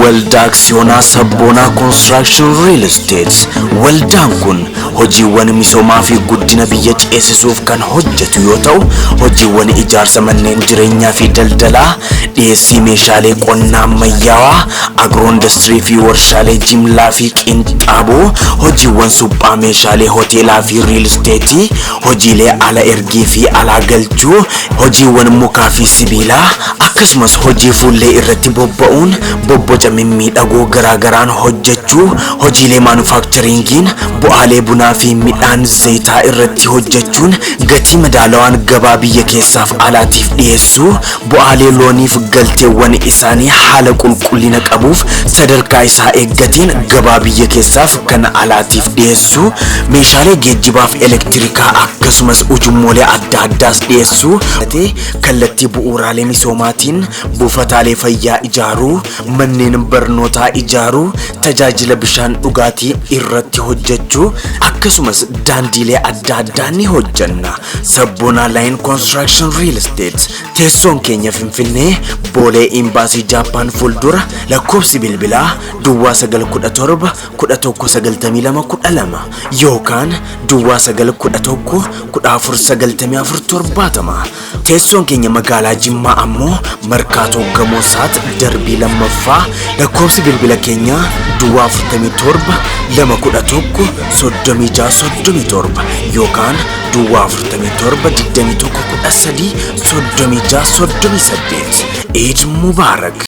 Woldaa Aksiyoonaa sabboonaa konistiraakshiin Riil isteetii. Woldaan kun hojiiwwan misoomaa fi guddina biyya ceesisuuf kan hojjetu yoo ta'u, hojiiwwan ijaarsa manneen jireenyaa fi daldalaa, dhiyeessii meeshaalee qonnaa ammayyaawaa, agiroo industirii fi warshaalee jimlaa fi qinxaaboo, hojiiwwan suphaa meeshaalee hoteelaa fi riil isteetii, hojiilee ala ergii fi alaa galchuu, hojiiwwan mukaa fi sibiilaa, akkasumas hojii fuullee irratti bobba'uun bobboca mimmiidhagoo garaagaraan hojjechuu, hojiilee maanufakcharingiin bu'aalee bunaa fi midhaan zayitaa irratti hojjechuun gatii madaalawaan gabaa biyya keessaaf alaatiif dhiyeessuu, bu'aalee looniif galteewwan isaanii haala qulqullina qabuuf sadarkaa isaa eeggateen gabaa biyya keessaaf kan alaatiif dhiyeessuu, meeshaalee geejjibaaf elektirikaa akkasumas ujummoolee adda addaas dhiyeessuu, kallattii bu'uuraalee misoomaatiin buufataalee fayyaa ijaaruu, manneen barnootaa ijaaruu, tajaajila bishaan dhugaatii irratti hojjechuu, akkasumas daandiilee adda addaa ni hojjanna. Sabboonaa aayin konistiraakshiin Riil isteetii. Teessoon keenya Finfinnee Boolee Imbaasii Jaappaan fuuldura, lakkoofsi bilbilaa Duwwaa 917 119212 yookaan Duwwaa 911 149470. Teessoon keenya magaalaa Jimmaa ammoo Markaatoo Gamoo Saat darbii lammaffaa, lakkoofsi bilbila keenya Duwwaa 47 211 3637 yookaan Duwwaa 47 21 13 36 38. Eid Mubarak.